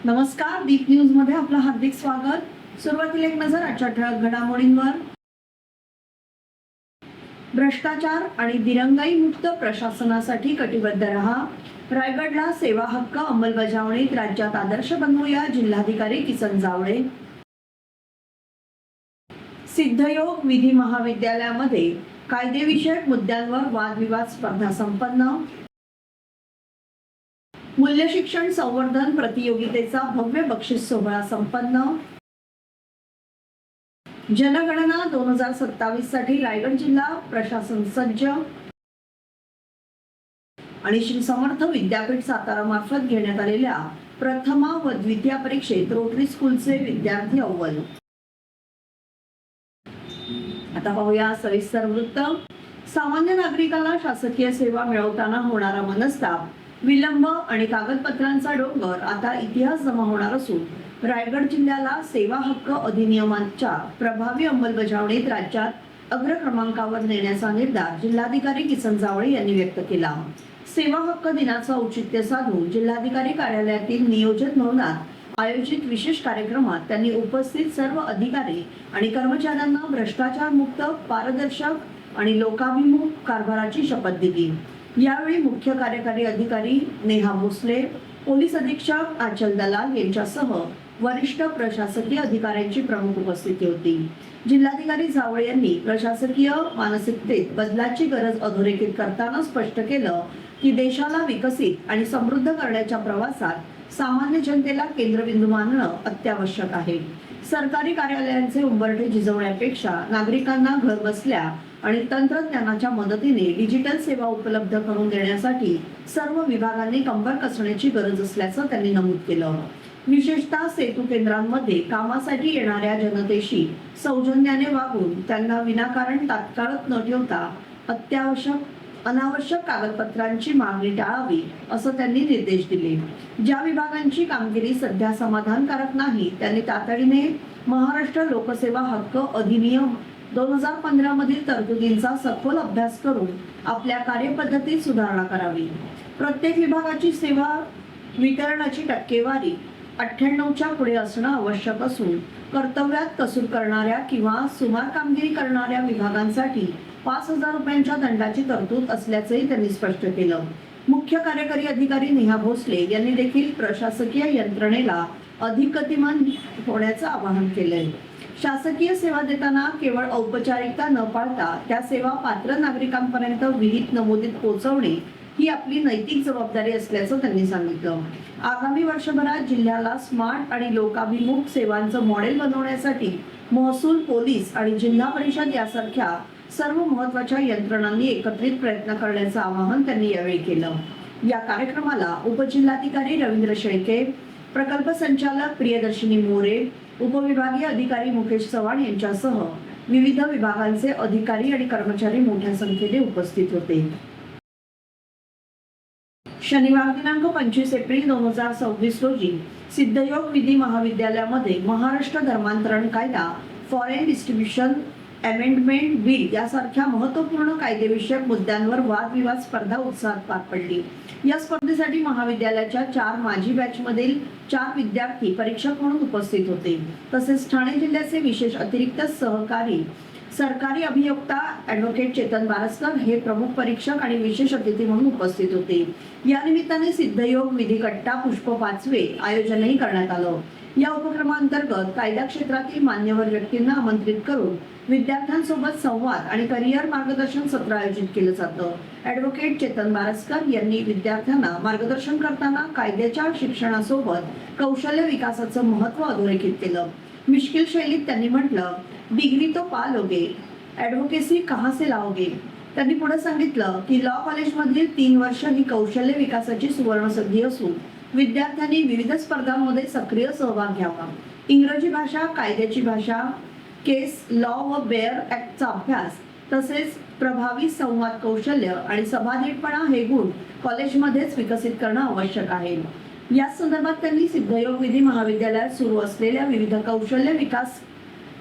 नमस्कार, दीप न्यूज मध्ये आपलं हार्दिक स्वागत। सुरुवातीला एक नजर आजच्या ठळक घडामोडींवर। भ्रष्टाचार आणि दिरंगाई मुक्त प्रशासनासाठी कटिबद्ध रहा। रायगडला सेवा हक्क अंमलबजावणीत राज्यात आदर्श बनवूया, जिल्हाधिकारी किसन जावळे। सिद्धयोग विधी महाविद्यालयामध्ये कायदेविषयक मुद्द्यांवर वादविवाद स्पर्धा संपन्न। मूल्य शिक्षण संवर्धन प्रतियोगितेचा भव्य बक्षीस सोहळा संपन्न। जनगणना 2027 साठी रायगड जिल्हा प्रशासन सज्ज। आणि श्री समर्थ विद्यापीठ सातारा मार्फत घेण्यात आलेल्या प्रथमा व द्वितीय परीक्षेत रोटरी स्कूलचे विद्यार्थी अव्वल। आता पाहूया सविस्तर वृत्त। सामान्य नागरिकाला शासकीय सेवा मिळवताना होणारा मनस्ताप, विलंब आणि कागदपत्रांचा डोंगर आता इतिहास जमा होणार असून रायगड जिल्ह्याला सेवा हक्क अधिनियमाच्या प्रभावी अंमलबजावणीत राज्यात अग्रक्रमांकावर नेण्याचा निर्धार जिल्हाधिकारी किसन जावळे यांनी व्यक्त केला। सेवा हक्क दिनाचं औचित्य साधून जिल्हाधिकारी कार्यालयातील नियोजन भवनात आयोजित विशेष कार्यक्रमात त्यांनी उपस्थित सर्व अधिकारी आणि कर्मचाऱ्यांना भ्रष्टाचार मुक्त, पारदर्शक आणि लोकाभिमुख कारभाराची शपथ दिली। यावेळी मुख्य कार्यकारी अधिकारी नेहा भोसले, पोलीस अधीक्षक आचल दलाल यांच्यासह वरिष्ठ प्रशासकीय अधिकाऱ्यांची प्रमुख उपस्थिती होती। जिल्हाधिकारी जावळे यांनी प्रशासकीय मानसिकतेत बदलाची गरज अधोरेखित करताना स्पष्ट केलं की देशाला विकसित आणि समृद्ध करण्याच्या प्रवासात सामान्य जनतेला केंद्रबिंदू मानणं अत्यावश्यक आहे। सरकारी कार्यालयांचे उंबरठे झिजवण्यापेक्षा नागरिकांना घर बसल्या आणि तंत्रज्ञानाच्या मदतीने डिजिटल सेवा उपलब्ध करून देण्यासाठी सर्व विभागांनी कंबर कसण्याची गरज असल्याचं त्यांनी नमूद केलं। विशेषतः सेतू केंद्रांमध्ये कामासाठी येणाऱ्या जनतेशी सौजन्याने वागून त्यांना विनाकारण तात्काळात न ठेवता अनावश्यक कागदपत्रांची मागणी टाळावी असं त्यांनी निर्देश दिले। ज्या विभागांची कामगिरी सध्या समाधानकारक नाही त्यांनी तातडीने महाराष्ट्र लोकसेवा हक्क अधिनियम 2015 मधील तरतुदींचा सखोल अभ्यास करून आपल्या कार्यपद्धतीत सुधारणा करावी। प्रत्येक विभागाची सेवा वितरणाची टक्केवारी 98च्या पुढे असणं आवश्यक असून कर्तव्यात कसूर करणाऱ्या किंवा सुमार कामगिरी करणाऱ्या विभागांसाठी 5000 रुपयांच्या दंडाची तरतूद असल्याचंही त्यांनी स्पष्ट केलं। मुख्य कार्यकारी अधिकारी नेहा भोसले यांनी देखील प्रशासकीय यंत्रणेला अधिक गतिमान होण्याचं आवाहन केलंय। शासकीय सेवा देताना केवळ औपचारिकता न पाळता त्या सेवा पात्र नागरिकांपर्यंत विहित नमूदित पोहोचवणे ही आपली नैतिक जबाबदारी असल्याचं त्यांनी सांगितलं। आगामी वर्षभरात जिल्ह्याला स्मार्ट आणि लोकाभिमुख सेवांचं मॉडेल बनवण्यासाठी महसूल, पोलीस आणि जिल्हा परिषद यासारख्या सर्व महत्त्वाच्या यंत्रणांनी एकत्रित प्रयत्न करण्याचं आवाहन त्यांनी यावेळी केलं। या कार्यक्रमाला उपजिल्हाधिकारी रवींद्र शेळके, प्रकल्प संचालक प्रियदर्शिनी मोरे, उपविभागीय अधिकारी मुकेश चव्हाण यांच्यासह विविध विभागांचे अधिकारी आणि कर्मचारी मोठ्या संख्येने उपस्थित होते। शनिवार दिनांक 25 एप्रिल 2026 रोजी सिद्धयोग विधी महाविद्यालयामध्ये महाराष्ट्र धर्मांतरण कायदा, फॉरेन डिस्ट्रीब्युशन अमेंडमेंट बिल यासारख्या महत्त्वपूर्ण कायदेविषयक मुद्द्यांवर वादविवाद स्पर्धा उत्साहात पार पडली। या स्पर्धेसाठी महाविद्यालयाच्या 4 माजी बॅचमधील 4 विद्यार्थी परीक्षक म्हणून उपस्थित होते। तसेच ठाणे जिल्ह्याचे विशेष अतिरिक्त सहकारी सरकारी अभियोक्ता ॲडव्होकेट चेतन बारसकर हे प्रमुख परीक्षक आणि विशेष अतिथी म्हणून उपस्थित होते। या निमित्ताने सिद्धयोग विधी कट्टा पुष्प 5वे आयोजनही करण्यात आलं। या उपक्रमांतर्गत कायदा क्षेत्रातील मान्यवर व्यक्तींना आमंत्रित करून विद्यार्थ्यांसोबत संवाद आणि करिअर मार्गदर्शन सत्र आयोजित केलं जातं। ॲडव्होकेट चेतन बारसकर यांनी विद्यार्थ्यांना मार्गदर्शन करताना कायद्याच्या शिक्षणासोबत कौशल्य विकासाचं महत्त्व अधोरेखित केलं। मिश्किल शैलीत त्यांनी म्हटलं, डिग्री तो पा लोगे, ॲडव्होकेसी कहाँ से लाओगे। त्यांनी पुढे सांगितलं की लॉ कॉलेजमधील 3 वर्ष ही कौशल्य विकासाची सुवर्ण संधी असून विद्यार्थ्यांनी विविध स्पर्धांमध्ये सक्रिय सहभाग घ्यावा। इंग्रजी भाषा, कायद्याची भाषा, केस लॉ व बेअर ॲक्टचा अभ्यास तसेच प्रभावी संवाद कौशल्य आणि सभानेटपणा हे गुण कॉलेजमध्येच विकसित करणं आवश्यक आहे। या संदर्भात त्यांनी सिद्धयोग विधी महाविद्यालयात सुरू असलेल्या विविध कौशल्य विकास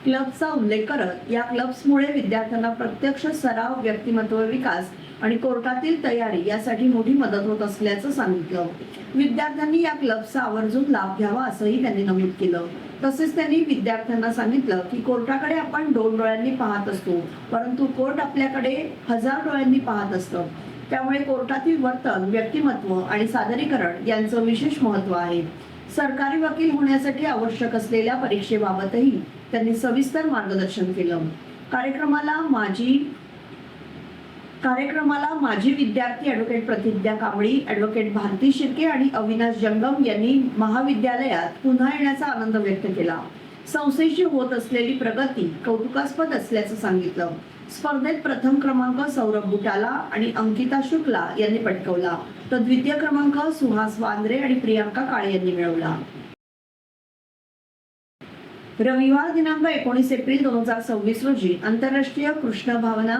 क्लब्सचा उल्लेख करत या क्लब्समुळे विद्यार्थ्यांना प्रत्यक्ष सराव, व्यक्तिमत्व विकास आणि कोर्टातील तयारी यासाठी मोठी मदत होत असल्याचं सांगितलं. विद्यार्थ्यांनी या क्लब्सचा आवर्जून लाभ घ्यावा असंही त्यांनी नमूद केलं. तसेच त्यांनी विद्यार्थ्यांना सांगितलं की कोर्टाकडे आपण 2 डोळ्यांनी पाहत असतो, परंतु कोर्ट आपल्याकडे 1000 डोळ्यांनी पाहत असतं. त्यामुळे कोर्टातील वर्तन, व्यक्तिमत्व आणि सादरीकरण यांचं विशेष महत्त्व आहे. सरकारी वकील होण्यासाठी आवश्यक असलेल्या परीक्षेबाबतही त्यांनी सविस्तर मार्गदर्शन केलं. कार्यक्रमाला माजी विद्यार्थी ॲडव्होकेट प्रतिज्ञा कांबळी, ॲडव्होकेट भारती शिर्के आणि अविनाश जंगम यांनी महाविद्यालयात पुन्हा येण्याचा आनंद व्यक्त केला. संस्थेची होत असलेली प्रगती कौतुकास्पद असल्याचं सांगितलं. स्पर्धेत प्रथम क्रमांक सौरभ बुटाला आणि अंकिता शुक्ला यांनी पटकावला, तर द्वितीय क्रमांक सुहास वांद्रे आणि प्रियांका काळे यांनी मिळवला. रविवार दिनांक 19 एप्रिल 2026 रोजी आंतरराष्ट्रीय कृष्ण भावना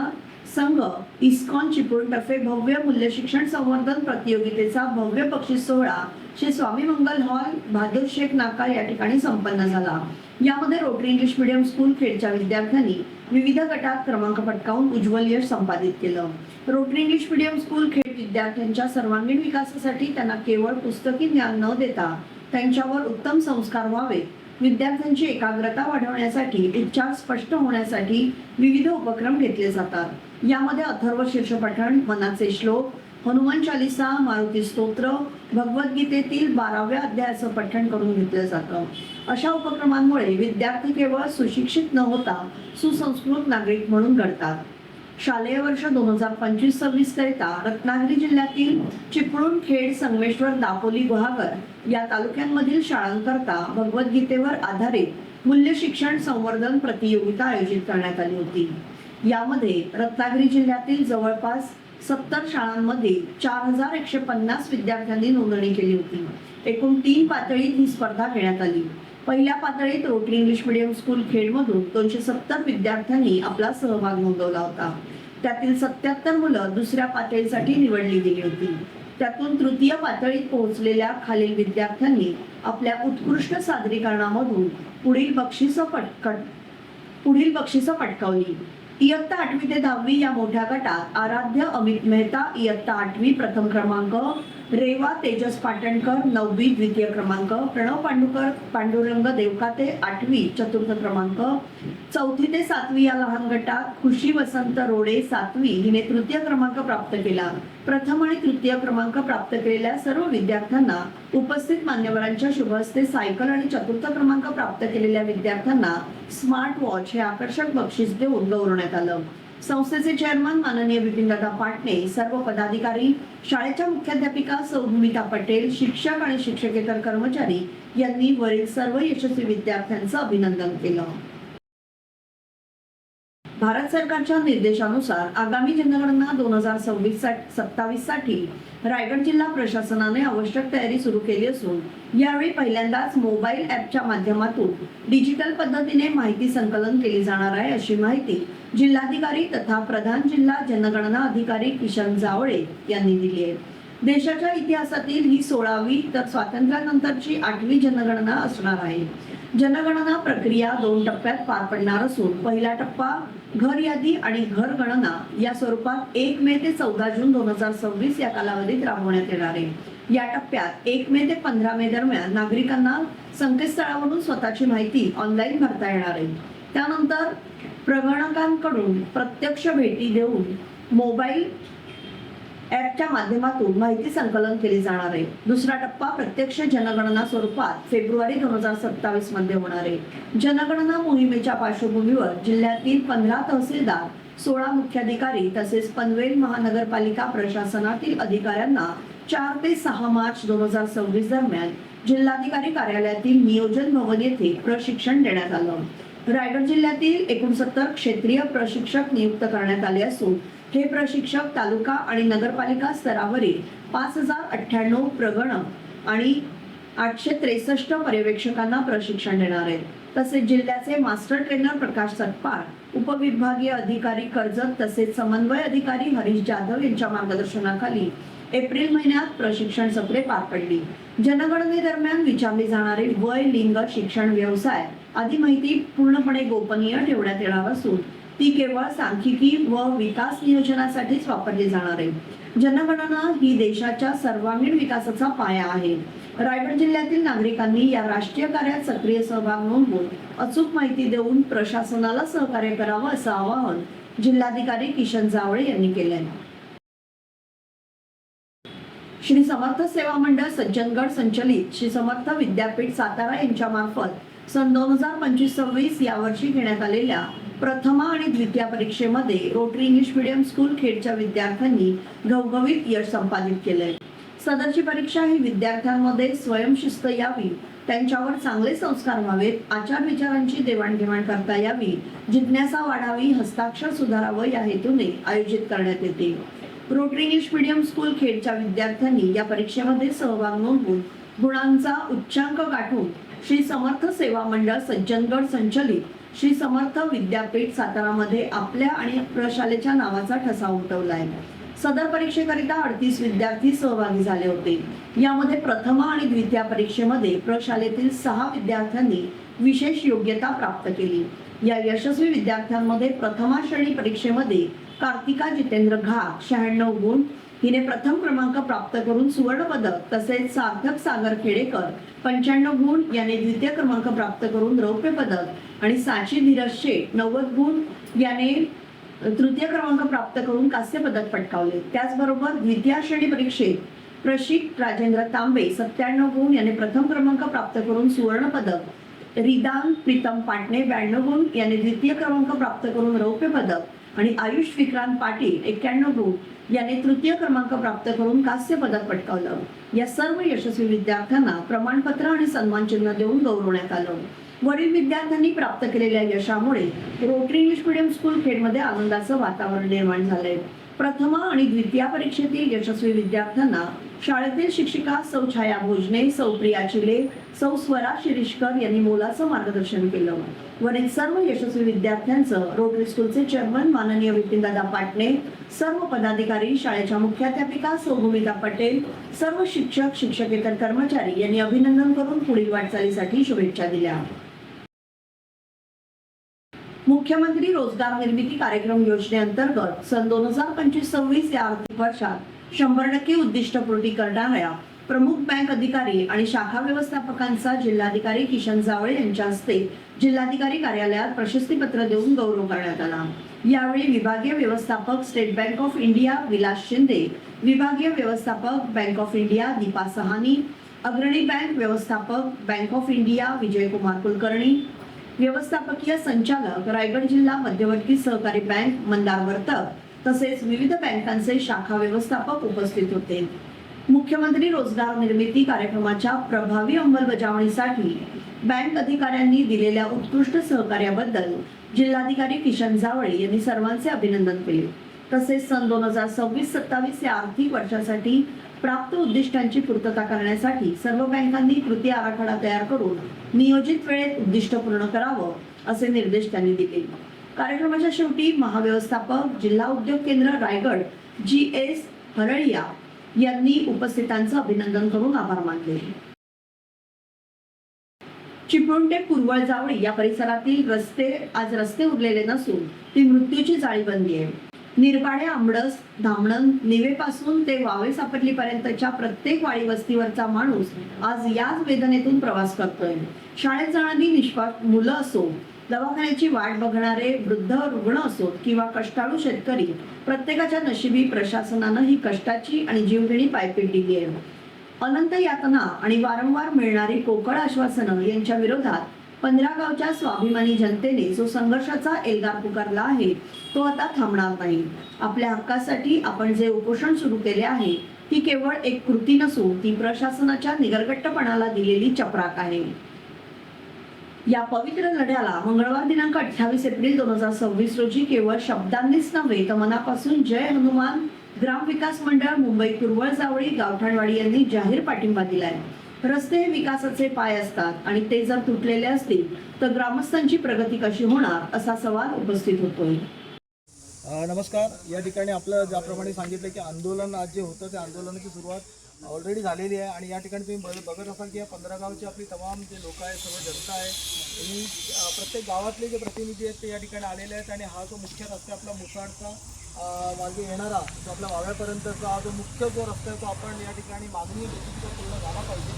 संघ इस्कॉन चिपळूणतर्फे भव्य मूल्य शिक्षण संवर्धन प्रतियोगितेचा भव्य बक्षीस सोहळा श्री स्वामी मंगल हॉल, बहादूर शेख नाका या ठिकाणी संपन्न झाला. यामध्ये रोटरी इंग्लिश मीडियम स्कूल खेडच्या विद्यार्थ्यांनी विविध गटात क्रमांक पटकावून उज्ज्वल यश संपादित केलं. Rotary English medium school Khed विद्यार्थ्यांच्या सर्वांगीण विकासासाठी त्यांना केवळ पुस्तकी ज्ञान न देता त्यांच्यावर उत्तम संस्कार व्हावे, विद्यार्थ्यांची एकाग्रता वाढवण्यासाठी, उच्चार स्पष्ट होण्यासाठी विविध उपक्रम घेतले जातात. यामध्ये अथर्व शीर्ष पठण, मनाचे श्लोक, हनुमान चालिसा, मारुती स्तोत्र, भगवद्गीतेतील 12व्या अध्यायाचं पठण करून घेतलं जातं. अशा उपक्रमांमुळे विद्यार्थी केवळ सुशिक्षित न होता सुसंस्कृत नागरिक म्हणून घडतात. शालेय वर्ष 2025-26 करिता रत्नागिरी जिल्ह्यातील चिपळूण, खेड, संगमेश्वर, दापोली, गुहागर या तालुक्यांमधील शाळांकरता भगवद्गीतेवर आधारित मूल्य शिक्षण संवर्धन प्रतियोगिता आयोजित करण्यात आली होती. यामध्ये रत्नागिरी जिल्ह्यातील जवळपास 70 शाळांमध्ये 4150 विद्यार्थ्यांनी नोंदणी केली होती. एकूण 3 पातळीत ही स्पर्धा घेण्यात आली. पहिल्या पातळीत रोटरी इंग्लिश मीडियम स्कूल खेडमधून 270 विद्यार्थ्यांनी आपला सहभाग नोंदवला होता. त्यातील 77 मुलं दुसऱ्या पातळीसाठी निवडली गेली होती. त्यातून तृतीय पातळीत पोहोचलेल्या खालील विद्यार्थ्यांनी आपल्या उत्कृष्ट सादरीकरणामधून पुढील बक्षिसं पटकावली. इयत्ता 8वी ते 10वी या मोठ्या गटात आराध्य अमित मेहता इयत्ता 8वी प्रथम क्रमांक, रेवा तेजस पाटणकर 9वी द्वितीय क्रमांक, प्रणव पांडुरंग देवकाते 8वी चतुर्थ क्रमांक, 4थी ते 7वी या लहान गटात खुशी वसंत रोडे 7वी हिने तृतीय क्रमांक प्राप्त केला. प्रथम आणि तृतीय क्रमांक प्राप्त केलेल्या सर्व विद्यार्थ्यांना उपस्थित मान्यवरांच्या शुभ हस्ते सायकल आणि चतुर्थ क्रमांक प्राप्त केलेल्या विद्यार्थ्यांना स्मार्ट वॉच हे आकर्षक बक्षीस देऊन गौरवण्यात आलं. संस्थेचे चेअरमन माननीय विपिनदादा पाटणे, सर्व पदाधिकारी, शाळेच्या मुख्याध्यापिका सौमिता पटेल, शिक्षक आणि शिक्षकेतर कर्मचारी यांनी वरील सर्व यशस्वी विद्यार्थ्यांचं अभिनंदन केलं. भारत सरकारच्या निर्देशानुसार आगामी जनगणना 2027 साठी रायगड जिल्हा प्रशासनाने आवश्यक तयारी सुरू केली असून यावेळी पहिल्यांदाच मोबाईल ॲपच्या माध्यमातून डिजिटल पद्धतीने माहिती संकलन केली जाणार आहे, अशी माहिती जिल्हाधिकारी तथा प्रधान जिल्हा जनगणना अधिकारी किशन जावळे यांनी दिली आहे. देशाच्या इतिहासातील ही 16वी तर स्वातंत्र्यानंतरची 8वी जनगणना असणार आहे. जनगणना प्रक्रिया 2 टप्प्यात पार पडणार असून पहिला टप्पा घर यादी आणि घर गणना या स्वरूपात 1 मे ते 14 जून 2026 या कालावधीत राबवण्यात येणार आहे. या टप्प्यात 1 मे ते 15 मे दरम्यान नागरिकांना संकेतस्थळावरून स्वतःची माहिती ऑनलाईन भरता येणार आहे. त्यानंतर प्रगणकांकडून प्रत्यक्ष भेटी देऊन मोबाईल ॲपच्या माध्यमातून माहिती संकलन केली जाणार आहे. दुसरा टप्पा प्रत्यक्ष जनगणना स्वरूपात फेब्रुवारी 2027 मध्ये होणार आहे. जनगणना मोहिमेच्या पार्श्वभूमीवर जिल्ह्यातील 15 तहसीलदार, 16 मुख्याधिकारी तसेच पनवेल महानगरपालिका प्रशासनातील अधिकाऱ्यांना 4 ते 6 मार्च 2026 दरम्यान जिल्हाधिकारी कार्यालयातील नियोजन भवन येथे प्रशिक्षण देण्यात आलं. रायगड जिल्ह्यातील 69 क्षेत्रीय प्रशिक्षक नियुक्त करण्यात आले असून हे प्रशिक्षक तालुका आणि नगरपालिका स्तरावरील 5098 प्रगणक आणि 863 पर्यवेक्षकांना प्रशिक्षण देणार आहेत. तसेच जिल्ह्याचे मास्टर ट्रेनर प्रकाश सतपाळ, उपविभागीय अधिकारी कर्जत तसेच समन्वय अधिकारी हरीश जाधव यांच्या मार्गदर्शनाखाली एप्रिल महिन्यात प्रशिक्षण सत्रे पार पडली. जनगणनेदरम्यान विचारले जाणारे वय, लिंग, शिक्षण, व्यवसाय आदी माहिती पूर्णपणे गोपनीय ठेवण्यात येणार असून ती केवळ सांख्यिकी व विकास नियोजनासाठीच वापरली जाणार आहे। जनगणना ही देशाच्या सर्वांगीण विकासाचा पाया आहे। रायगड जिल्ह्यातील नागरिकांनी या राष्ट्रीय कार्यात सक्रिय सहभाग नोंदवून अचूक माहिती देऊन प्रशासनाला सहकार्य करावं असं आवाहन जिल्हाधिकारी किशन जावळे यांनी केले आहे। श्री समर्थ सेवा मंडळ सज्जनगड संचलित श्री समर्थ विद्यापीठ सातारा यांच्या मार्फत सन 2025-26 या वर्षी घेण्यात आलेल्या प्रथमा आणि द्वितीय परीक्षेमध्ये रोटरी इंग्लिश मीडियम स्कूल खेडच्या विद्यार्थ्यांनी घवघवीत यश संपादित केले। सदरची परीक्षा ही विद्यार्थ्यांमध्ये स्वयंशिस्त यावी, त्यांच्यावर चांगले संस्कार व्हावेत, आचार विचारांची देवाणघेवाण करता यावी, जिज्ञासा वाढावी, हस्ताक्षर सुधारावं या हेतूने आयोजित करण्यात येते। रोटरी इंग्लिश मीडियम स्कूल खेडच्या विद्यार्थ्यांनी या परीक्षेमध्ये सहभाग नोंदवून गुणांचा उच्चांक गाठून श्री समर्थ सेवा मंडळ सज्जनगड संचलित श्री समर्थ विद्यापीठ सातारामध्ये आपल्या आणि प्रशालेच्या नावाचा ठसा उमटवलाय। सदर परीक्षेकरिता 38 विद्यार्थी सहभागी झाले होते। यामध्ये प्रथमा आणि द्वितीय परीक्षेमध्ये प्रशालेतील 6 विद्यार्थ्यांनी विशेष योग्यता प्राप्त केली। या यशस्वी विद्यार्थ्यांमध्ये प्रथमा श्रेणी परीक्षेमध्ये कार्तिका जितेंद्र घाग 96 गुण, हिने प्रथम क्रमांक प्राप्त करून सुवर्ण पदक, तसेच सार्थक सागर खेडेकर 95 गुण याने द्वितीय क्रमांक प्राप्त करून रौप्य पदक आणि साची धीरज शेठ 90 गुण याने तृतीय क्रमांक प्राप्त करून कांस्य पदक पटकावले। त्याचबरोबर द्वितीय श्रेणी परीक्षेत प्रशिक राजेंद्र तांबे 97 गुण याने प्रथम क्रमांक प्राप्त करून सुवर्ण पदक, रिदान प्रीतम पाटणे 92 गुण याने द्वितीय क्रमांक प्राप्त करून रौप्य पदक आणि आयुष विक्रांत पाटील 91 गुण याने तृतीय क्रमांक प्राप्त करून कांस्य पदक पटकावलं। या सर्व यशस्वी विद्यार्थ्यांना प्रमाणपत्र आणि सन्मान चिन्ह देऊन गौरवण्यात आलं। वरील विद्यार्थ्यांनी प्राप्त केलेल्या यशामुळे रोटरी इंग्लिश मीडियम स्कूल खेडमध्ये आनंदाचं वातावरण निर्माण झालंय। प्रथमा आणि द्वितीय परीक्षेतील यशस्वी विद्यार्थ्यांना शाळेतील शिक्षिका सौ छाया भोजने, सौ प्रिया चिले, सौ स्वरा शिरीषकर यांनी मोलाचं मार्गदर्शन केलं। वरील सर्व यशस्वी विद्यार्थ्यांचं रोटरी स्कूलचे चेअरमन माननीय विपिनदादा पाटणे, सर्व पदाधिकारी, शाळेच्या मुख्याध्यापिका सौ भूमिता पटेल, सर्व शिक्षक शिक्षकेतर कर्मचारी यांनी अभिनंदन करून पुढील वाटचालीसाठी शुभेच्छा दिल्या। मुख्यमंत्री रोजगार निर्मिती कार्यक्रम योजनेअंतर्गत सन 2025-26 या आर्थिक वर्षात 100% उद्दिष्टपूर्ती करणाऱ्या प्रमुख बँक अधिकारी आणि शाखा व्यवस्थापकांचा जिल्हाधिकारी किशन जावळे यांच्या हस्ते जिल्हाधिकारी कार्यालयात प्रशस्तीपत्र देऊन गौरव करण्यात आला। यावेळी विभागीय व्यवस्थापक state bank of India Vilas Shinde, विभागीय व्यवस्थापक bank of India Deepa Sahani, अग्रणी बँक व्यवस्थापक bank of India Vijaykumar Kulkarni, व्यवस्थापकीय संचालक रायगड जिल्हा मध्यवर्ती सहकारी बँक मंदार वर्तक तसेच विविध बँकांचे शाखा व्यवस्थापक उपस्थित होते। मुख्यमंत्री रोजगार निर्मिती कार्यक्रमाच्या प्रभावी अंमलबजावणीसाठी बँक अधिकाऱ्यांनी दिलेल्या उत्कृष्ट सहकार्याबद्दल जिल्हाधिकारी किशन जावळे यांनी सर्वांचे अभिनंदन केले। तसेच सन 2026-27 या आर्थिक वर्षासाठी प्राप्त उद्दिष्टांची पूर्तता करण्यासाठी सर्व बँकांनी कृती आराखडा तयार करून नियोजित वेळेत उद्दिष्ट पूर्ण करावं असे निर्देश त्यांनी दिले। कार्यक्रमाच्या शेवटी महाव्यवस्थापक जिल्हा उद्योग केंद्र रायगड GS हरळिया यांनी उपस्थितांचं अभिनंदन करून आभार मानले। चिपळूण ते कुरवळ जावळी या परिसरातील रस्ते उरलेले नसून ती मृत्यूची जाळी बनली आहे। निरपाडे, आंबडस, धामणन, निवेपासून ते वावे सापडली पर्यंतच्या प्रत्येक वाडी वस्तीवरचा माणूस आज याच वेदनेतून प्रवास करतोय। शाळेत जाणारी निष्पाप मुलं असो, दवाखान्याची वाट बघणारे वृद्ध रुग्ण असोत किंवा कष्टाळू शेतकरी, प्रत्येकाच्या नशिबी प्रशासनानं ही कष्टाची आणि जीवघेणी पायपीट दिली आहे। अनंत यातना आणि वारंवार मिळणारी पोकळ आश्वासनं यांच्या विरोधात 15 गावच्या स्वाभिमानी जनतेने जो संघर्षाचा एल्गार पुकारला आहे तो आता थांबणार नाही। आपल्या हक्कासाठी आपण जे उपोषण सुरू केले आहे ती केवळ एक कृती नसून ती प्रशासनाच्या निगरगट्टपणाला दिलेली चपराक आहे। या पवित्र लढ्याला मंगळवार दिनांक 28 एप्रिल 2026 रोजी केवळ शब्दांनीच नव्हे तर मनापासून जय हनुमान ग्रामविकास मंडळ मुंबई कुरवळ जावळी गावठाणवाडी यांनी जाहीर पाठिंबा दिलाय। रस्ते हे विकासाचे पाय असतात आणि ते जर तुटलेले असतील तर ग्रामस्थांची प्रगती कशी होणार असा सवाल उपस्थित होतोय। नमस्कार। या ठिकाणी आपलं ज्याप्रमाणे सांगितलं की आंदोलन आज जे होतं त्या आंदोलनाची सुरुवात ऑलरेडी झालेली आहे आणि या ठिकाणी तुम्ही बघत असाल की या 15 गावचे आपली तमाम जे लोक आहेत, सर्व जनता आहे आणि प्रत्येक गावातले जे प्रतिनिधी आहेत ते या ठिकाणी आलेले आहेत आणि हा जो मुख्य रस्ता आपला मुसाडचा मार्गे येणारा जो आपल्या वाव्यापर्यंतचा हा जो मुख्य जो रस्ता आहे तो आपण या ठिकाणी मागणी होती पूर्ण झाला पाहिजे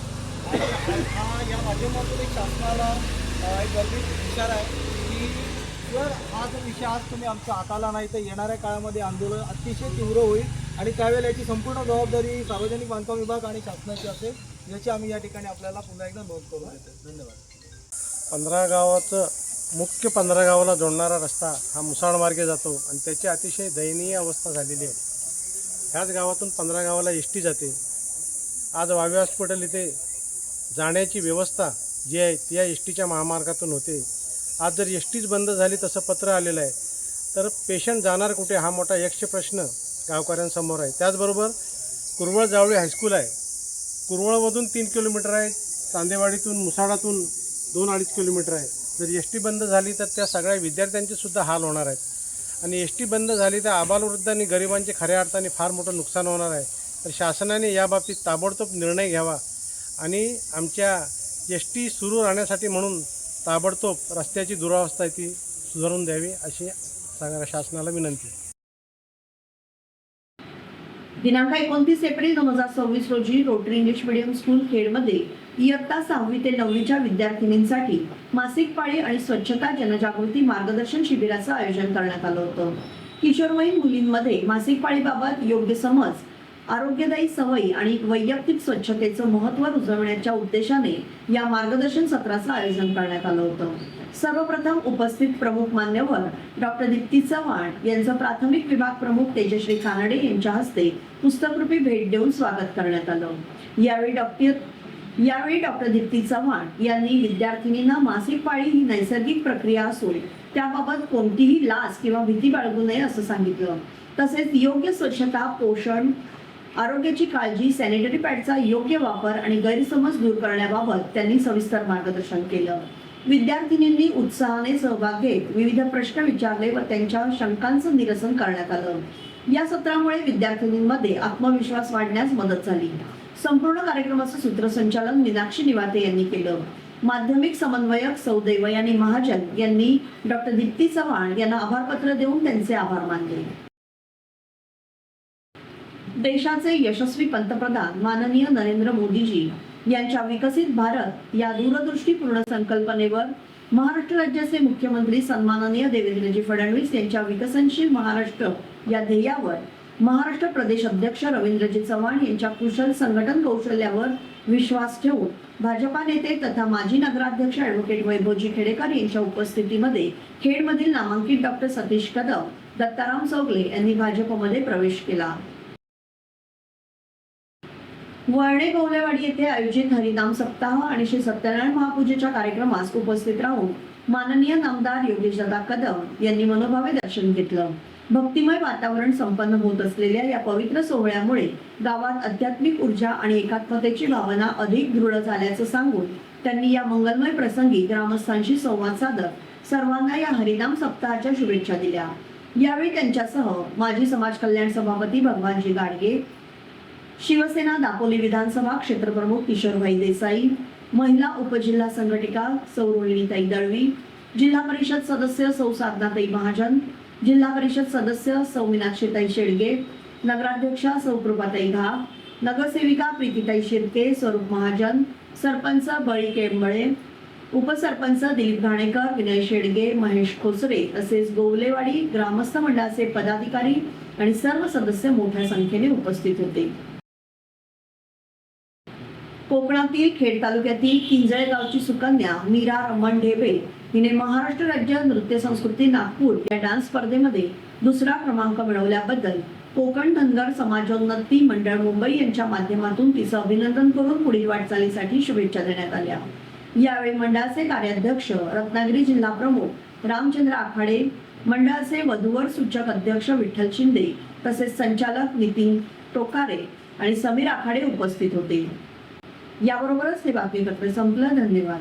आणि हा या माध्यमातून एक शासनाला एक गरजेची इशारा आहे की जर हा जो विषय आज तुम्ही आमच्या हाताला नाही तर येणाऱ्या काळामध्ये आंदोलन अतिशय तीव्र होईल आणि त्यावेळेला याची संपूर्ण जबाबदारी सार्वजनिक बांधकाम विभाग आणि शासनाची असेल याची आम्ही या ठिकाणी आपल्याला पुन्हा एकदा नोंद करू देतो. धन्यवाद. 15 गावाचं मुख्य 15 गावाला जोडणारा रस्ता हा मुसाड मार्गे जातो आणि त्याची अतिशय दयनीय अवस्था झालेली आहे. ह्याच गावातून 15 गावाला एस टी जाते. आज वावे हॉस्पिटल इथे जाण्याची व्यवस्था जी आहे ती या एस टीच्या महामार्गातून होते. आज जर एस टीच बंद झाली तसं पत्र आलेलं आहे तर पेशंट जाणार कुठे हा मोठा यक्ष प्रश्न गावकऱ्यांसमोर आहे. त्याचबरोबर कुरवळ जावळी हायस्कूल आहे. कुरवळमधून 3 किलोमीटर आहे, चांदेवाडीतून मुसाडातून 2-2.5 किलोमीटर आहे. जर एस टी बंद झाली तर त्या सगळ्या विद्यार्थ्यांचे सुद्धा हाल होणार आहेत आणि एस टी बंद झाली तर आबालवृद्ध आणि गरिबांचे खऱ्या अर्थाने फार मोठं नुकसान होणार आहे. तर शासनाने याबाबतीत ताबडतोब निर्णय घ्यावा आणि आमच्या एस टी सुरू राहण्यासाठी म्हणून ताबडतोब रस्त्याची दुरावस्था ती सुधारून द्यावी अशी शासनाला विनंती. दिनांक 29 एप्रिल 2026 रोजी रोटरी इंग्लिश मीडियम स्कूल खेडमध्ये इयत्ता 6वी ते 9वीच्या विद्यार्थिनींसाठी मासिक पाळी आणि स्वच्छता जनजागृती मार्गदर्शन शिबिराचं आयोजन करण्यात आलं होतं. किशोरवयीन मुलींमध्ये मासिक पाळीबाबत योग्य समज, आरोग्यदायी सवयी आणि वैयक्तिक स्वच्छतेचं महत्त्व रुजवण्याच्या उद्देशाने या मार्गदर्शन सत्राचं आयोजन करण्यात आलं होतं. सर्वप्रथम उपस्थित प्रमुख मान्यवर डॉक्टर दीप्ती चव्हाण यांचं प्राथमिक विभाग प्रमुख तेजश्री कानडे यांच्या हस्ते पुस्तकरूपी भेट देऊन स्वागत करण्यात आलं. यावेळी डॉक्टर दीप्ती चव्हाण यांनी विद्यार्थिनींना मासिक पाळी ही नैसर्गिक प्रक्रिया असून त्याबाबत कोणतीही लाज किंवा भीती बाळगू नये असं सांगितलं. तसेच योग्य स्वच्छता, पोषण, आरोग्याची काळजी, सॅनिटरी पॅडचा योग्य वापर आणि गैरसमज दूर करण्याबाबत त्यांनी सविस्तर मार्गदर्शन केलं. विद्यार्थिनींनी उत्साहाने सहभाग घेत विविध प्रश्न विचारले व त्यांच्या शंकांचं निरसन करण्यात आलं. या सत्रामुळे विद्यार्थिनींमध्ये आत्मविश्वास वाढण्यास मदत झाली. संपूर्ण कार्यक्रमाचं सूत्रसंचालन मीनाक्षी निवाते यांनी केलं. माध्यमिक समन्वयक सौ देवयानी महाजन यांनी डॉक्टर दीप्ती चव्हाण यांना आभारपत्र देऊन त्यांचे आभार मानले. देशाचे यशस्वी पंतप्रधान माननीय नरेंद्र मोदीजी यांच्या विकसित भारत या दूरदृष्टीपूर्ण संकल्पनेवर महाराष्ट्र राज्याचे मुख्यमंत्री सन्माननीय देवेंद्रजी फडणवीस यांच्या विकसनशील महाराष्ट्र या ध्येयावर महाराष्ट्र प्रदेश अध्यक्ष रवींद्रजी चव्हाण यांच्या कुशल संघटन कौशल्यावर विश्वास ठेवून भाजपा नेते तथा माजी नगराध्यक्ष ॲडव्होकेट वैभवजी खेडेकर यांच्या उपस्थितीमध्ये खेडमधील नामांकित डॉक्टर सतीश कदम, दत्ताराम चौगले यांनी भाजपमध्ये प्रवेश केला. वळणे गवलेवाडी येथे आयोजित हरिनाम सप्ताह आणि श्री सत्यनारायण महापूजेच्या कार्यक्रमास उपस्थित राहून माननीय नामदार योगेशदादा कदम यांनी मनोभावे दर्शन घेतलं. भक्तिमय वातावरण संपन्न होत असलेल्या या पवित्र सोहळ्यामुळे गावात आध्यात्मिक ऊर्जा आणि एकात्मतेची भावना अधिक दृढ झाल्याचं सांगून त्यांनी या मंगलमय प्रसंगी ग्रामस्थांशी संवाद साधत सर्वांना या हरिनाम सप्ताहाच्या शुभेच्छा दिल्या. यावेळी त्यांच्यासह माजी समाज कल्याण सभापती भगवानजी गाडगे, शिवसेना दापोली विधानसभा क्षेत्रप्रमुख किशोरभाई देसाई, महिला उपजिल्हा संघटिका सौ रोहिणीताई दळवी, जिल्हा परिषद सदस्य सौ साधनाताई महाजन, जिल्हा परिषद सदस्य सौ मीनाक्षीताई शेडगे, नगराध्यक्षा सौ कृपाताई घा, नगरसेविका प्रीतीताई शिर्के, स्वरूप महाजन, सरपंच बळी केंबळे, उपसरपंच दिलीप घाणेकर, विनय शेडगे, महेश खोसरे तसेच गोवलेवाडी ग्रामस्थ मंडळाचे पदाधिकारी आणि सर्व सदस्य मोठ्या संख्येने उपस्थित होते. कोकणातील खेड तालुक्यातील किंजळे गावची सुकन्या मीरा रमण ढेबे हिने महाराष्ट्र राज्य नृत्य संस्कृती नागपूर या डान्स स्पर्धेमध्ये 2रा क्रमांक मिळवल्याबद्दल कोकण धनगर समाजोन्नती मंडळ मुंबई यांच्या माध्यमातून तिचं अभिनंदन करून पुढील वाटचालीसाठी शुभेच्छा देण्यात आल्या. यावेळी मंडळाचे कार्याध्यक्ष रत्नागिरी जिल्हा प्रमुख रामचंद्र आखाडे, मंडळाचे वधूवर सूचक अध्यक्ष विठ्ठल शिंदे तसेच संचालक नितीन टोकारे आणि समीर आखाडे उपस्थित होते. याबरोबरच हे बातमीपत्र संपलं. धन्यवाद.